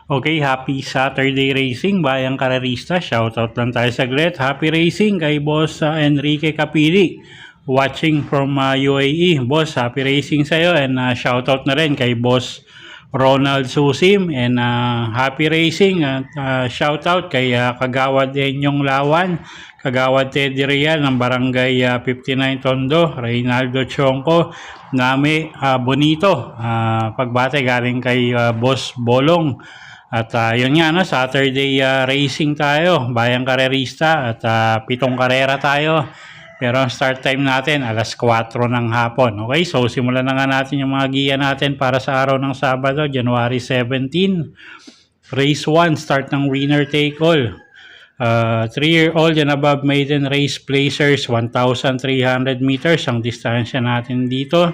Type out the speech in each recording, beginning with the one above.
Okay, happy Saturday racing, bayang karerista. Shoutout lang tayo saglit. Happy racing kay Boss Enrique Capili, watching from UAE. Boss, happy racing sa'yo, and shoutout na rin kay Boss Ronald Susim, and happy racing at shoutout kay Kagawad Enyong Lawan, Kagawad Teddy Real ng Barangay 59 Tondo, Reynaldo Chongko, Nami Bonito, pagbate galing kay Boss Bolong. At yun nga, no, Saturday racing tayo, bayang karerista, at 7 karera tayo. Pero ang start time natin, alas 4 ng hapon. Okay, so simulan na nga natin yung mga giya natin para sa araw ng Sabado, January 17. Race 1, start ng winner take all. 3-year-old and above maiden race placers, 1,300 meters ang distansya natin dito.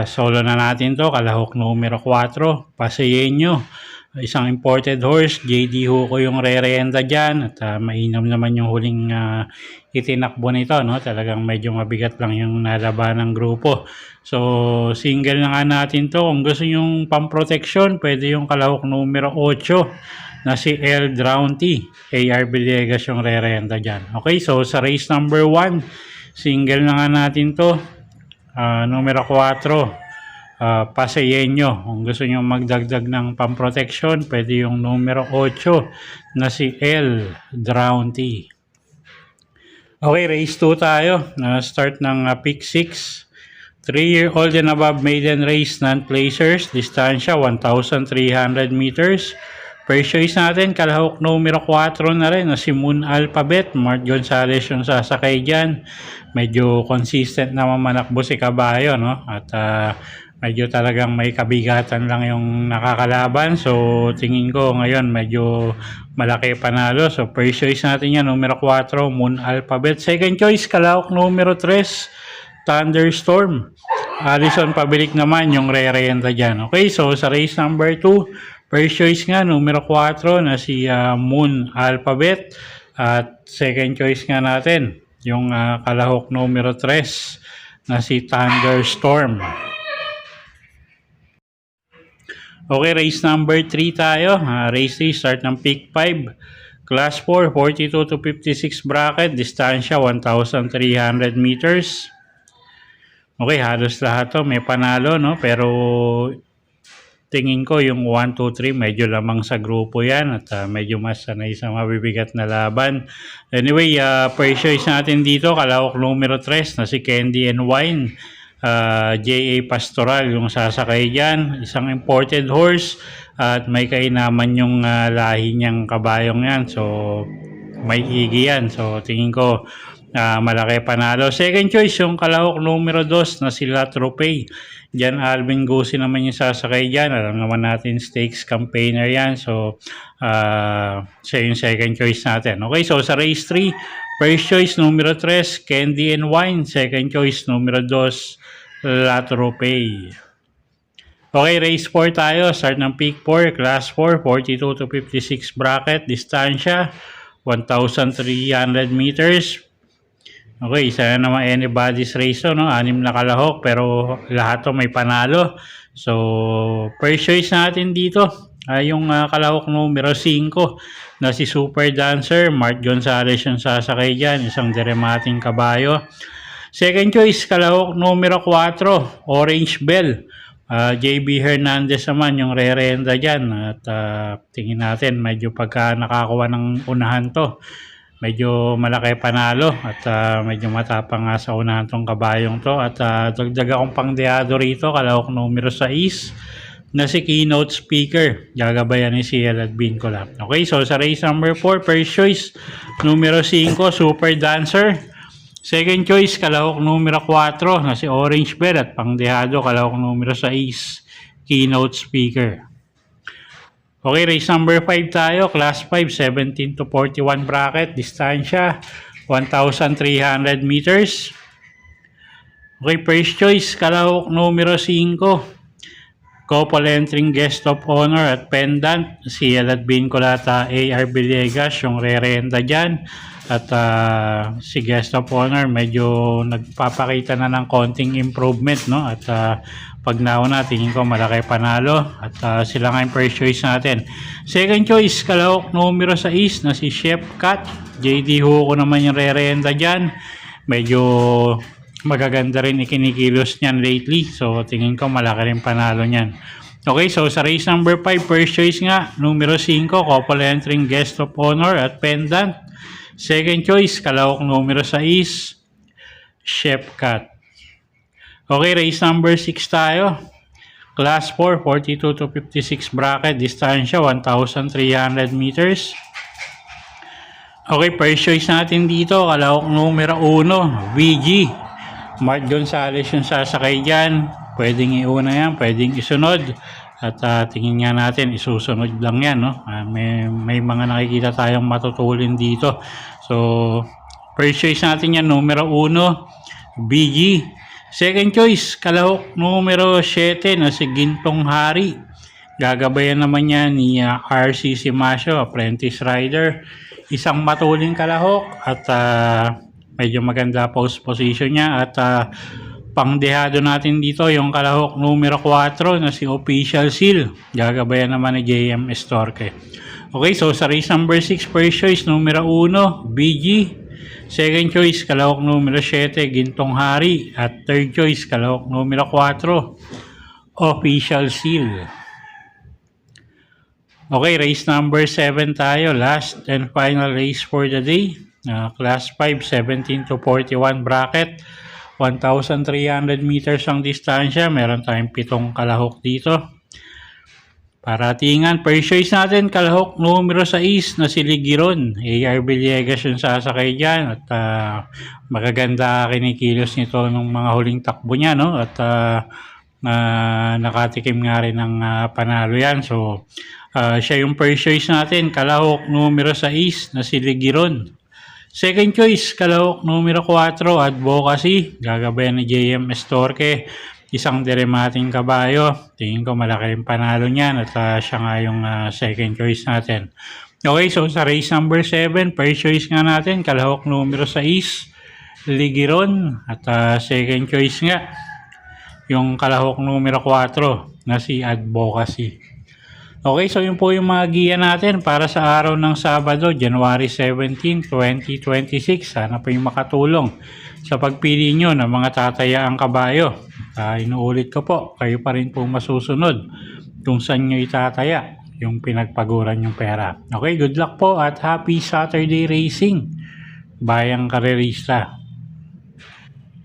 Solo na natin to, kalahok numero 4, Paseño, isang imported horse. JD Huco yung re-renta dyan, at mainam naman yung huling itinakbo nito, no? Talagang medyo mabigat lang yung nalaban ng grupo. So single na nga natin to. Kung gusto yung pamproteksyon, pwede yung kalahok numero 8 na si El Drownty. AR Villegas yung re-renta dyan. Okay, so sa race number 1, single na nga natin to. Numero 4, Paseño. Kung gusto nyo magdagdag ng pamproteksyon, pwede yung numero 8 na si El Drownty. Okay, race 2 tayo. Start ng pick 6. 3-year-old and above maiden race, non-placers, distansya 1,300 meters. First choice natin, kalahok numero 4 na rin na si Moon Alphabet. Mark Gonzalez yung sasakay dyan. Medyo consistent naman manakbo si Kabayo, no? At medyo talagang may kabigatan lang yung nakakalaban. So tingin ko ngayon medyo malaki panalo. So first choice natin yan, numero 4, Moon Alphabet. Second choice, kalahok numero 3, Thunderstorm. Alison Pabilik naman yung re-renta dyan. Okay, so sa race number 2, first choice nga, numero 4 na si Moon Alphabet. At second choice nga natin, yung kalahok numero 3 na si Thunderstorm. Okay, race number 3 tayo. Race 3, start ng pick 5. Class 4, 42 to 56 bracket. Distansya, 1,300 meters. Okay, halos lahat to may panalo, no? Pero tingin ko yung 1, 2, 3 medyo lamang sa grupo yan, at medyo mas sanay sa mabibigat na laban. Anyway, first choice natin dito, kalahok numero 3 na si Candy and Wine. J.A. Pastoral yung sasakay dyan, isang imported horse, at may kainaman yung lahi niyang kabayong yan. So may igi yan, so tingin ko malaki panalo. Second choice yung kalahok numero 2 na si La Tropay. Diyan Alvin Gusi naman yung sasakay dyan. Alam naman natin stakes campaigner yan. So siya yung second choice natin. Okay, so sa race 3, first choice numero 3, Candy and Wine. Second choice numero 2, La Tropay. Okay, race 4 tayo. Start ng pick 4, class 4, 42 to 56 bracket. Distansya, 1,300 meters. Okay, isa na naman anybody's race to, no? 6 na kalahok, pero lahat to may panalo. So first choice natin dito ay yung kalahok numero 5 na si Super Dancer. Mark Gonzalez yung sasakay dyan, isang deremating kabayo. Second choice, kalahok numero 4, Orange Bell. JB Hernandez naman yung re-renta dyan. At tingin natin medyo pagka nakakuha ng unahan to, medyo malaki panalo, at medyo matapang nga sa unahan tong kabayong to. At dagdag akong pangdeado rito, kalahok numero 6 na si Keynote Speaker. Gagabayan ni CL at Bincola. Okay, so sa race number 4, first choice numero 5, Super Dancer. Second choice, kalahok numero 4 na si Orange Bell, at pangdehado kalahok numero 6, Keynote Speaker. Okay, race number 5 tayo, class 5, 17 to 41 bracket, distansya 1,300 meters. Okay, first choice, kalahok numero 5 Couple entering guest of honor at pendant, si Elad Bincolata, AR Villegas, yung re-renta dyan. At si guest of honor, medyo nagpapakita na ng konting improvement, no? At pag nauna, tingin ko malaki panalo. At sila nga yung first choice natin. Second choice, kalahok numero 6 na si Chef Cat. JD Hugo naman yung re-renta dyan. Medyo magaganda rin ikinikilos niyan lately. So, tingin ko malaki rin panalo niyan. Okay, so sa race number 5, first choice nga, numero 5, couple entering guest of honor at pendant. Second choice, kalahok numero 6, Chef Cat. Okay, race number 6 tayo. Class 4, 42 to 56 bracket, distansya 1,300 meters. Okay, first choice natin dito, kalahok numero 1, VG. Mark Gonzales yung sasakay dyan. Pwedeng iuna yan, pwedeng isunod. At tingin nga natin, isusunod lang yan. No? May mga nakikita tayong matutulin dito. So, first choice natin yan, numero 1, BG. Second choice, kalahok numero 7 na si Gintong Hari. Gagabayan naman yan ni RC Simasio, apprentice rider. Isang matuling kalahok at medyo maganda post position niya at pangdehado natin dito yung kalahok numero 4 na si Official Seal. Gagabayan naman ni JM Estorque. Okay, so sa race number 6, first choice numero 1, BG. Second choice, kalahok numero 7, Gintong Hari. At third choice, kalahok numero 4, Official Seal. Okay, race number 7 tayo. Last and final race for the day. Class 5, 17 to 41 bracket. 1,300 meters ang distansya. Meron tayong 7 kalahok dito. Paratingan, first choice natin, kalahok numero 6 na si Ligiron. AR Villegas yung sasakay dyan. At magaganda kinikilos nito ng mga huling takbo niya. No? At nakatikim nga rin ng panalo yan. So, siya yung first choice natin, kalahok numero 6 na si Ligiron. Second choice, kalahok numero 4, Advocacy. Gagabayan ni JM Estorque. Isang diremating kabayo. Tingin ko malaki rin panalo niyan at siya nga yung second choice natin. Okay, so sa race number 7, first choice nga natin, kalahok numero 6, Ligiron. At second choice nga, yung kalahok numero 4 na si Advocacy. Okay, so yun po yung mga giya natin para sa araw ng Sabado, January 17, 2026. Sana po yung makatulong sa pagpili nyo ng mga tatayaang kabayo. Inuulit ko po, kayo pa rin po masusunod kung saan nyo itataya yung pinagpaguran yung pera. Okay, good luck po at happy Saturday racing, bayang karerista.